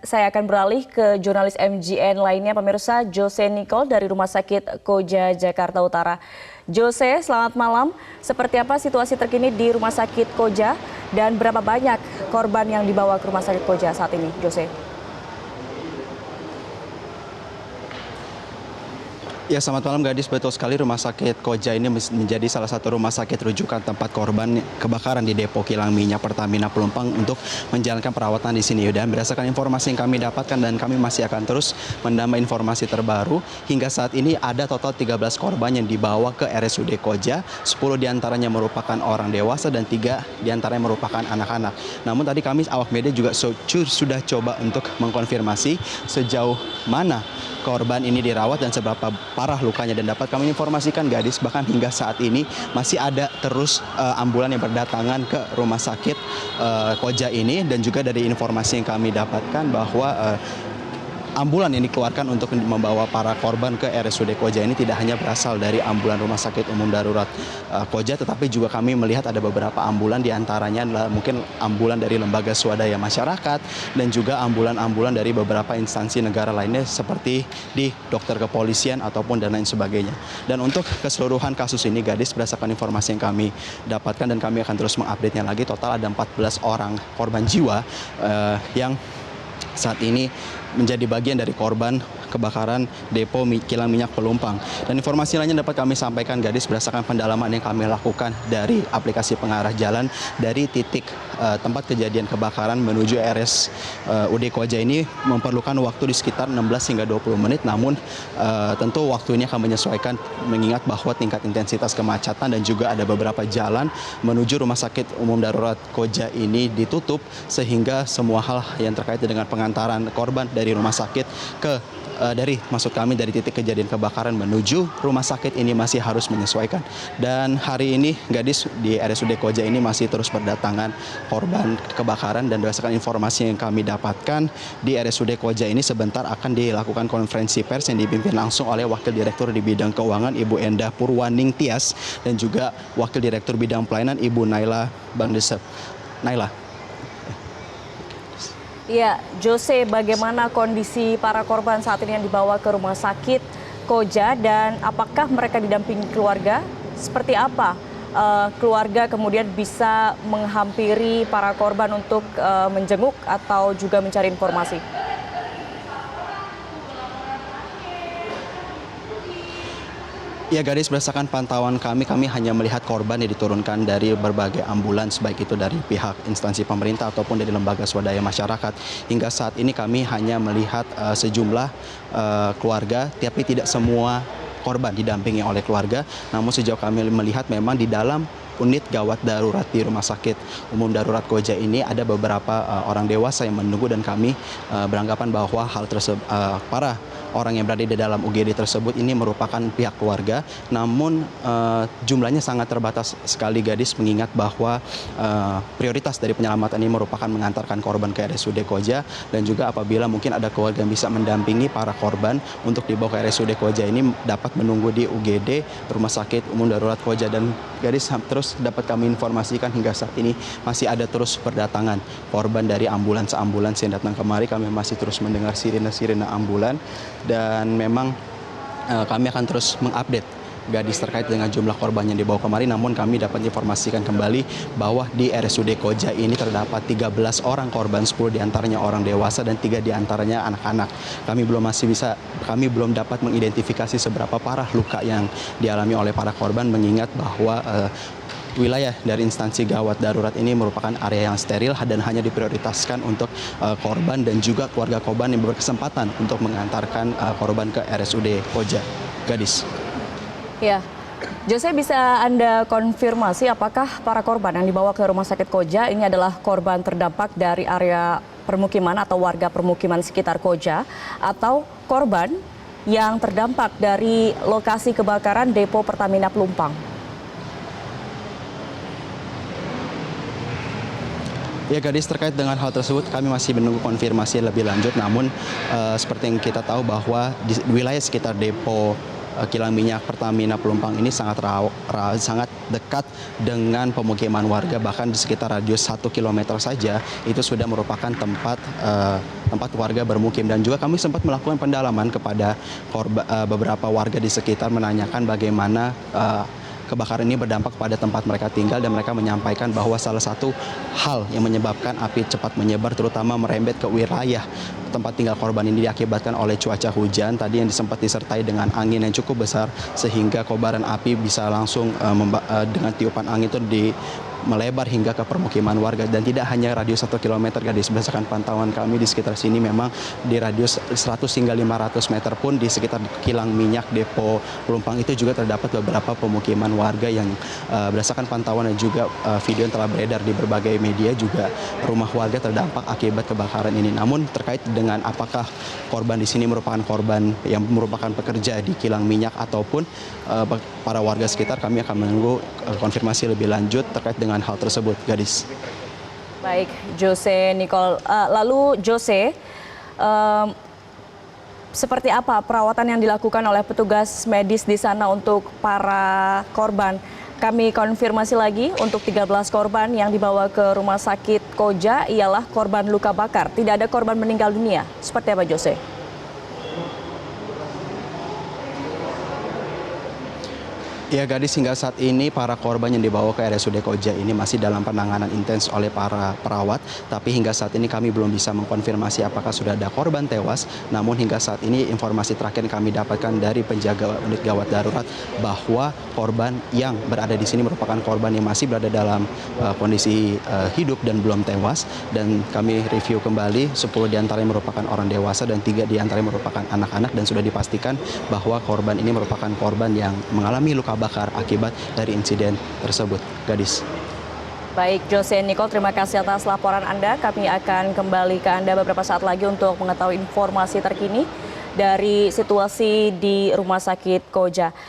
saya akan beralih ke jurnalis MGN lainnya, pemirsa, Jose Nicole dari Rumah Sakit Koja, Jakarta Utara. Jose, selamat malam. Seperti apa situasi terkini di Rumah Sakit Koja dan berapa banyak korban yang dibawa ke Rumah Sakit Koja saat ini, Jose? Ya, selamat malam Gadis. Betul sekali, Rumah Sakit Koja ini menjadi salah satu rumah sakit rujukan tempat korban kebakaran di depo kilang minyak Pertamina Pelumpang untuk menjalankan perawatan di sini. Dan berdasarkan informasi yang kami dapatkan dan kami masih akan terus menambah informasi terbaru, hingga saat ini ada total 13 korban yang dibawa ke RSUD Koja. 10 diantaranya merupakan orang dewasa dan 3 diantaranya merupakan anak-anak. Namun tadi kami awak media juga sudah coba untuk mengkonfirmasi sejauh mana korban ini dirawat dan seberapa parah lukanya, dan dapat kami informasikan Gadis, bahkan hingga saat ini masih ada terus ambulan yang berdatangan ke rumah sakit Koja ini. Dan juga dari informasi yang kami dapatkan bahwa ambulan yang dikeluarkan untuk membawa para korban ke RSUD Koja ini tidak hanya berasal dari ambulan Rumah Sakit Umum Darurat Koja, tetapi juga kami melihat ada beberapa ambulan, diantaranya adalah mungkin ambulan dari lembaga swadaya masyarakat dan juga ambulan-ambulan dari beberapa instansi negara lainnya seperti di dokter kepolisian ataupun dan lain sebagainya. Dan untuk keseluruhan kasus ini Gadis, berdasarkan informasi yang kami dapatkan dan kami akan terus mengupdate-nya lagi, total ada 14 orang korban jiwa yang saat ini menjadi bagian dari korban kebakaran depo kilang minyak Pelumpang. Dan informasi lainnya dapat kami sampaikan Gadis, berdasarkan pendalaman yang kami lakukan dari aplikasi pengarah jalan dari titik tempat kejadian kebakaran menuju RSUD Koja ini memerlukan waktu di sekitar 16 hingga 20 menit. Namun tentu waktu ini akan menyesuaikan mengingat bahwa tingkat intensitas kemacetan dan juga ada beberapa jalan menuju Rumah Sakit Umum Darurat Koja ini ditutup, sehingga semua hal yang terkait dengan pengantaran korban dari rumah sakit dari titik kejadian kebakaran menuju rumah sakit ini masih harus menyesuaikan. Dan hari ini Gadis, di RSUD Koja ini masih terus berdatangan korban kebakaran, dan berdasarkan informasi yang kami dapatkan di RSUD Koja ini sebentar akan dilakukan konferensi pers yang dipimpin langsung oleh Wakil Direktur di bidang keuangan Ibu Endah Purwaning Tias dan juga Wakil Direktur bidang pelayanan Ibu Naila Bangdesep. Naila. Ya, Jose, bagaimana kondisi para korban saat ini yang dibawa ke Rumah Sakit Koja dan apakah mereka didampingi keluarga? Seperti apa keluarga kemudian bisa menghampiri para korban untuk menjenguk atau juga mencari informasi? Ya Gadis, berdasarkan pantauan kami hanya melihat korban yang diturunkan dari berbagai ambulans, baik itu dari pihak instansi pemerintah ataupun dari lembaga swadaya masyarakat. Hingga saat ini kami hanya melihat sejumlah keluarga, tapi tidak semua korban didampingi oleh keluarga. Namun sejauh kami melihat memang di dalam unit gawat darurat di Rumah Sakit Umum Darurat Koja ini ada beberapa orang dewasa yang menunggu, dan kami beranggapan bahwa hal tersebut para orang yang berada di dalam UGD tersebut ini merupakan pihak keluarga. Namun jumlahnya sangat terbatas sekali Gadis, mengingat bahwa prioritas dari penyelamatan ini merupakan mengantarkan korban ke RSUD Koja, dan juga apabila mungkin ada keluarga yang bisa mendampingi para korban untuk dibawa ke RSUD Koja ini dapat menunggu di UGD Rumah Sakit Umum Darurat Koja. Dan Gadis, terus dapat kami informasikan hingga saat ini masih ada terus berdatangan korban dari ambulans-ambulans yang datang kemari. Kami masih terus mendengar sirine-sirine ambulan, dan memang kami akan terus mengupdate Gadis terkait dengan jumlah korban yang dibawa kemari. Namun kami dapat informasikan kembali bahwa di RSUD Koja ini terdapat 13 orang korban, 10 diantaranya orang dewasa dan 3 diantaranya anak-anak. Kami belum dapat mengidentifikasi seberapa parah luka yang dialami oleh para korban, mengingat bahwa wilayah dari instansi gawat darurat ini merupakan area yang steril dan hanya diprioritaskan untuk korban dan juga keluarga korban yang berkesempatan untuk mengantarkan korban ke RSUD Koja. Gadis. Ya, Jose, bisa Anda konfirmasi apakah para korban yang dibawa ke Rumah Sakit Koja ini adalah korban terdampak dari area permukiman atau warga permukiman sekitar Koja, atau korban yang terdampak dari lokasi kebakaran depo Pertamina Pelumpang? Ya Gadis, terkait dengan hal tersebut kami masih menunggu konfirmasi lebih lanjut. Namun seperti yang kita tahu bahwa di wilayah sekitar depo kilang minyak Pertamina Pelumpang ini sangat dekat dengan pemukiman warga, bahkan di sekitar radius 1 km saja itu sudah merupakan tempat tempat warga bermukim. Dan juga kami sempat melakukan pendalaman kepada beberapa warga di sekitar menanyakan bagaimana kebakaran ini berdampak pada tempat mereka tinggal, dan mereka menyampaikan bahwa salah satu hal yang menyebabkan api cepat menyebar terutama merembet ke wilayah tempat tinggal korban ini diakibatkan oleh cuaca hujan tadi yang sempat disertai dengan angin yang cukup besar sehingga kobaran api bisa langsung dengan tiupan angin itu melebar hingga ke permukiman warga, dan tidak hanya radius 1 km gadis. Berdasarkan pantauan kami di sekitar sini memang di radius 100 hingga 500 meter pun di sekitar kilang minyak depo Pelumpang itu juga terdapat beberapa pemukiman warga yang berdasarkan pantauan dan juga video yang telah beredar di berbagai media juga rumah warga terdampak akibat kebakaran ini. Namun terkait dengan apakah korban di sini merupakan korban yang merupakan pekerja di kilang minyak ataupun para warga sekitar, kami akan menunggu konfirmasi lebih lanjut terkait dengan hal tersebut, gadis. Baik, Jose Nicole. Lalu Jose, seperti apa perawatan yang dilakukan oleh petugas medis di sana untuk para korban? Kami konfirmasi lagi untuk 13 korban yang dibawa ke Rumah Sakit Koja ialah korban luka bakar. Tidak ada korban meninggal dunia. Seperti apa, Jose? Ya gadis, hingga saat ini para korban yang dibawa ke RSUD Koja ini masih dalam penanganan intens oleh para perawat. Tapi hingga saat ini kami belum bisa mengkonfirmasi apakah sudah ada korban tewas. Namun hingga saat ini informasi terakhir yang kami dapatkan dari penjaga unit gawat darurat bahwa korban yang berada di sini merupakan korban yang masih berada dalam kondisi hidup dan belum tewas. Dan kami review kembali 10 diantaranya merupakan orang dewasa dan 3 diantaranya merupakan anak-anak, dan sudah dipastikan bahwa korban ini merupakan korban yang mengalami luka bakar akibat dari insiden tersebut, gadis. Baik, Jose Nicole, terima kasih atas laporan Anda. Kami akan kembali ke Anda beberapa saat lagi untuk mengetahui informasi terkini dari situasi di Rumah Sakit Koja.